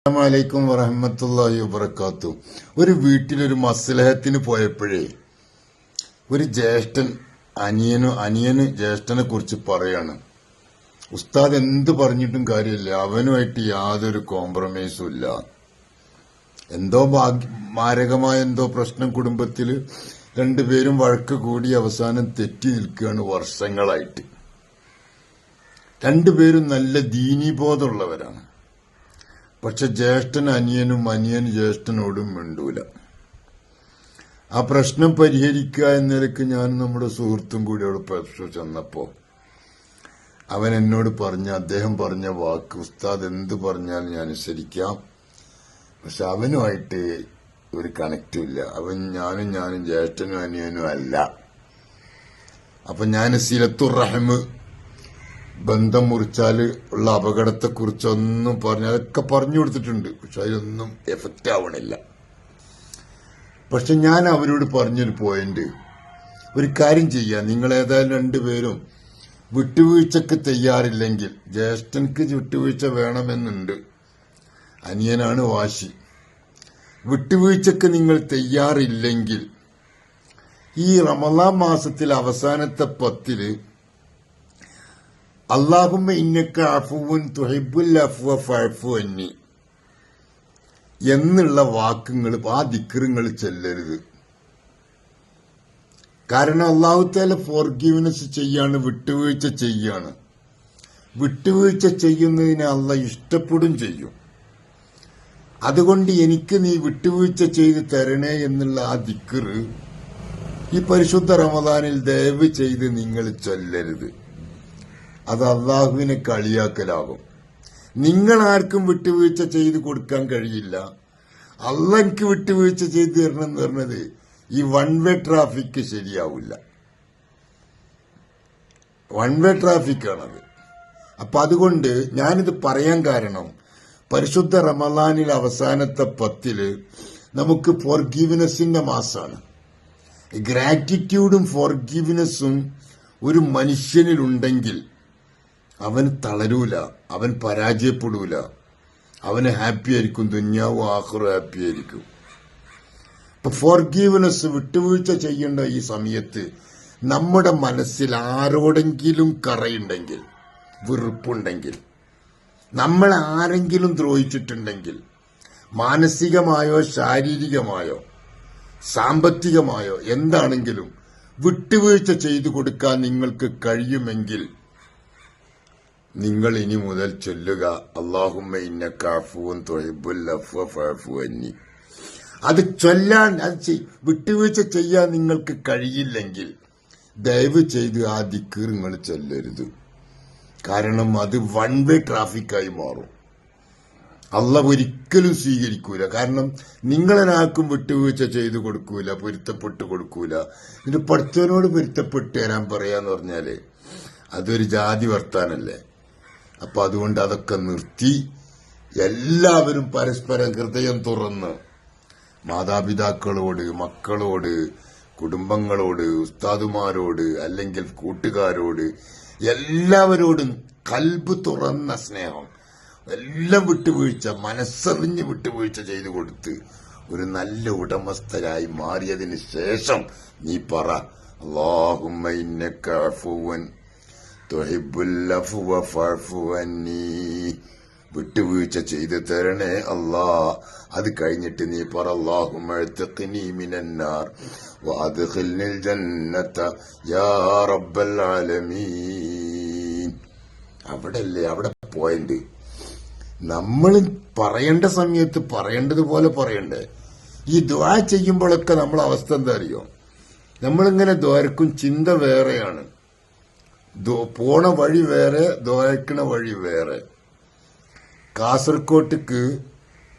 അസ്സലാമലൈക്കും വറഹ്മത്തുള്ളാഹി വബറകാതുഹു. ഒരു വീട്ടിലൊരു മസ്ലഹത്തിന് പോയപ്പോഴേ ഒരു ജ്യേഷ്ഠൻ അനിയന് ജ്യേഷ്ഠനെ കുറിച്ച് പറയാണ്, ഉസ്താദ് എന്ത് പറഞ്ഞിട്ടും കാര്യമില്ല, അവനുമായിട്ട് യാതൊരു കോംപ്രമൈസും ഇല്ല. എന്തോ മാരകമായ എന്തോ പ്രശ്നം കുടുംബത്തില്, രണ്ടുപേരും വഴക്ക് കൂടി അവസാനം തെറ്റി നിൽക്കുകയാണ് വർഷങ്ങളായിട്ട്. രണ്ടുപേരും നല്ല ദീനീബോധമുള്ളവരാണ്. പക്ഷെ ജ്യേഷ്ഠൻ അനിയനും അനിയൻ ജ്യേഷ്ഠനോടും മിണ്ടൂല. ആ പ്രശ്നം പരിഹരിക്കുക എന്ന നിലയ്ക്ക് ഞാൻ നമ്മുടെ സുഹൃത്തും കൂടി അവിടെ പ്രശ്നം ചെന്നപ്പോ അവൻ എന്നോട് അദ്ദേഹം പറഞ്ഞ വാക്ക്, ഉസ്താദ് എന്ത് പറഞ്ഞാലും ഞാൻ അനുസരിക്കാം, പക്ഷെ അവനുമായിട്ട് ഒരു കണക്റ്റും ഇല്ല. ഞാനും ജ്യേഷ്ഠനും അനിയനും അല്ല. അപ്പൊ ഞാൻ സിലത്തുർ റഹ്മ്, ബന്ധം മുറിച്ചാല് ഉള്ള അപകടത്തെക്കുറിച്ചൊന്നും അതൊക്കെ പറഞ്ഞു കൊടുത്തിട്ടുണ്ട്. പക്ഷെ അതിലൊന്നും എഫക്റ്റ് ആവണില്ല. പക്ഷെ ഞാൻ അവരോട് പറഞ്ഞൊരു പോയിന്റ്, ഒരു കാര്യം ചെയ്യാം, നിങ്ങൾ ഏതായാലും രണ്ടുപേരും വിട്ടുവീഴ്ചക്ക് തയ്യാറില്ലെങ്കിൽ, ജ്യേഷ്ഠൻക്ക് വിട്ടുവീഴ്ച വേണമെന്നുണ്ട്, അനിയനാണ് വാശി, വിട്ടുവീഴ്ചക്ക് നിങ്ങൾ തയ്യാറില്ലെങ്കിൽ ഈ റമളാൻ മാസത്തിൽ അവസാനത്തെ 10 അല്ലാഹുമ്മ ഇന്നക അഫുവുൻ തുഹിബ്ബുൽ അഫ്വ ഫഅഫു അന്നി എന്നുള്ള വാക്കുകൾ, ആ ദിക്റുകൾ ചെല്ലരുത്. കാരണം അല്ലാഹു തആല ഫോർഗീവ്നെസ് ചെയ്യാണ്, വിട്ടുവീഴ്ച ചെയ്യാണ്. വിട്ടുവീഴ്ച ചെയ്യുന്നതിനെ അല്ലാഹ് ഇഷ്ടപ്പെടും ചെയ്യും. അതുകൊണ്ട് എനിക്ക് നീ വിട്ടുവീഴ്ച ചെയ്ത് തരണേ എന്നുള്ള ആ ദിക്ർ ഈ പരിശുദ്ധ റമദാനിൽ ദയവ് ചെയ്ത് നിങ്ങൾ ചൊല്ലരുത്. അത് അള്ളാഹുവിനെ കളിയാക്കലാകും. നിങ്ങൾ ആർക്കും വിട്ടുവീഴ്ച ചെയ്ത് കൊടുക്കാൻ കഴിയില്ല. അള്ളാഹ് എനിക്ക് വിട്ടുവീഴ്ച ചെയ്ത് തരണം എന്ന് പറഞ്ഞത് ഈ വൺ വേ ട്രാഫിക് ശരിയാവില്ല. വൺ വേ ട്രാഫിക് ആണത്. അപ്പൊ അതുകൊണ്ട് ഞാനിത് പറയാൻ കാരണം, പരിശുദ്ധ റമളാനിൽ അവസാനത്തെ 10 നമുക്ക് ഫോർഗീവ്നെസിന്റെ മാസമാണ്. ഗ്രാറ്റിറ്റ്യൂഡും ഫോർഗീവ്നെസ്സും ഒരു മനുഷ്യനിലുണ്ടെങ്കിൽ അവൻ തളരൂല, അവൻ പരാജയപ്പെടൂല, അവന് ഹാപ്പി ആയിരിക്കും, ദുന്യാവും ആഖിറവും ഹാപ്പി ആയിരിക്കും. അപ്പൊ ഫോർഗീവ്നെസ്, വിട്ടുവീഴ്ച ചെയ്യേണ്ട ഈ സമയത്ത് നമ്മുടെ മനസ്സിൽ ആരോടെങ്കിലും കറയുണ്ടെങ്കിൽ, വെറുപ്പുണ്ടെങ്കിൽ, നമ്മൾ ആരെങ്കിലും ദ്രോഹിച്ചിട്ടുണ്ടെങ്കിൽ, മാനസികമായോ ശാരീരികമായോ സാമ്പത്തികമായോ എന്താണെങ്കിലും വിട്ടുവീഴ്ച ചെയ്തു കൊടുക്കാൻ നിങ്ങൾക്ക് കഴിയുമെങ്കിൽ നിങ്ങൾ ഇനി മുതൽ ചൊല്ലുക, അല്ലാഹുമ്മ ഇന്നക അഫുവുൻ തുഹിബ്ബുൽ അഫ്വ ഫഅഫു അന്നി. അത് ചൊല്ലാൻ, വിട്ടുവീഴ്ച ചെയ്യാൻ നിങ്ങൾക്ക് കഴിയില്ലെങ്കിൽ ദയവ് ചെയ്ത് ആ ദിക്ർ നിങ്ങൾ ചൊല്ലരുത്. കാരണം അത് വൺ വേ ട്രാഫിക്കായി മാറും. അല്ലാഹ് ഒരിക്കലും സ്വീകരിക്കൂല. കാരണം നിങ്ങളൊരാൾക്കും വിട്ടുവീഴ്ച ചെയ്തു കൊടുക്കൂല, പൊരുത്തപ്പെട്ടു കൊടുക്കൂല. ഇത് പഠിച്ചവനോട് പൊരുത്തപ്പെട്ടു തരാൻ പറയാന്ന് പറഞ്ഞാല് അതൊരു ജാതി വർത്താനല്ലേ. അപ്പൊ അതുകൊണ്ട് അതൊക്കെ നിർത്തി എല്ലാവരും പരസ്പരം ഹൃദയം തുറന്ന് മാതാപിതാക്കളോട്, മക്കളോട്, കുടുംബങ്ങളോട്, ഉസ്താദുമാരോട്, അല്ലെങ്കിൽ കൂട്ടുകാരോട്, എല്ലാവരോടും കൽബ് തുറന്ന സ്നേഹം, എല്ലാം വിട്ടുവീഴ്ച, മനസ്സറിഞ്ഞ് വിട്ടുവീഴ്ച ചെയ്തു കൊടുത്ത് ഒരു നല്ല ഉടമസ്ഥരായി മാറിയതിന് ശേഷം നീ പറ, അല്ലാഹുമ്മ ഇന്നക അഫുവൻ തുഹിബ്ബുൽ അഫ്വ ഫഅഫു അന്നി, വിട്ടുവീഴ്ച ചെയ്തു തരണേ അല്ലാ. അത് കഴിഞ്ഞിട്ട് നീ പറ, അല്ലാഹുമ്മ അഅ്തിഖ്നി മിനന്നാർ വഅദ്ഖിൽനിൽ ജന്നത യാ റബ്ബൽ ആലമീൻ. അവിടെ പോയിന്റ്. നമ്മൾ പറയേണ്ട സമയത്ത് പറയേണ്ടതുപോലെ പറയണ്ടേ. ഈ ദുആ ചെയ്യുമ്പോഴൊക്കെ നമ്മളെ അവസ്ഥ എന്താ അറിയോ, നമ്മളിങ്ങനെ ദ്വാരക്കും, ചിന്ത വേറെയാണ്, പോണ വഴി വേറെ, ദ്വാരക്കണ വഴി വേറെ. കാസർകോട്ടേക്ക്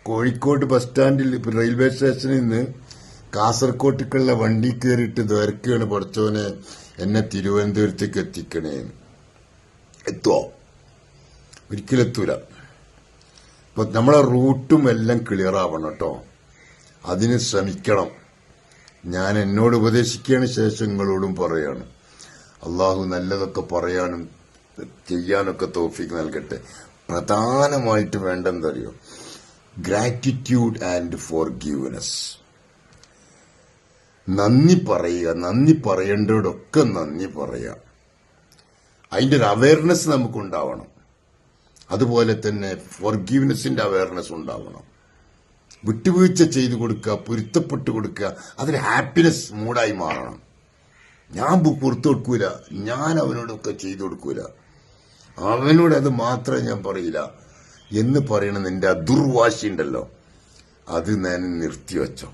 കോഴിക്കോട് ബസ് സ്റ്റാൻഡിൽ, റെയിൽവേ സ്റ്റേഷനിൽ നിന്ന് കാസർകോട്ടേക്കുള്ള വണ്ടി കയറിയിട്ട് ദ്വാരക്കാണ്, പഠിച്ചോനെ എന്നെ തിരുവനന്തപുരത്തേക്ക് എത്തിക്കണേ. എത്തുവോ? ഒരിക്കലും എത്തൂല. അപ്പൊ നമ്മളെ റൂട്ടും എല്ലാം ക്ലിയർ ആവണം കേട്ടോ. അതിന് ശ്രമിക്കണം. ഞാൻ എന്നോട് ഉപദേശിക്കുകയാണ്, ശേഷം നിങ്ങളോടും പറയാണ്. അള്ളാഹു നല്ലതൊക്കെ പറയാനും ചെയ്യാനൊക്കെ തൗഫീഖ് നൽകട്ടെ. പ്രധാനമായിട്ട് വേണ്ടെന്തറിയോ, ഗ്രാറ്റിറ്റ്യൂഡ് ആൻഡ് ഫോർഗീവ്നെസ്. നന്ദി പറയുക, നന്ദി പറയേണ്ടവരൊക്കെ നന്ദി പറയുക. അതിൻ്റെ ഒരു അവയർനെസ് നമുക്കുണ്ടാവണം. അതുപോലെ തന്നെ ഫോർഗീവ്നെസിന്റെ അവയർനെസ് ഉണ്ടാവണം. വിട്ടുവീഴ്ച ചെയ്തു കൊടുക്കുക, പൊരുത്തപ്പെട്ടു കൊടുക്കുക, അതൊരു ഹാപ്പിനെസ് മൂഡായി മാറണം. ഞാൻ പുറത്തു കൊടുക്കൂല, ഞാൻ അവനോടൊക്കെ ചെയ്തു കൊടുക്കൂല, അവനോട് അത് മാത്രമേ ഞാൻ പറയില്ല എന്ന് പറയണ നിന്റെ ആ ദുർവാശി ഉണ്ടല്ലോ, അത് ഞാൻ നിർത്തിവെച്ചോ.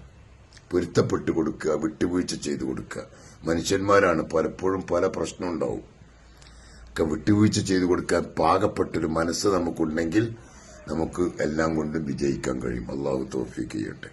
പൊരുത്തപ്പെട്ടു കൊടുക്കുക, വിട്ടുവീഴ്ച ചെയ്തു കൊടുക്കുക. മനുഷ്യന്മാരാണ്, പലപ്പോഴും പല പ്രശ്നം ഉണ്ടാവും. ഒക്കെ വിട്ടുവീഴ്ച ചെയ്തു കൊടുക്കാൻ പാകപ്പെട്ടൊരു മനസ്സ് നമുക്കുണ്ടെങ്കിൽ നമുക്ക് എല്ലാം കൊണ്ടും വിജയിക്കാൻ കഴിയും. അള്ളാഹു തൗഫീഖ് ചെയ്യട്ടെ.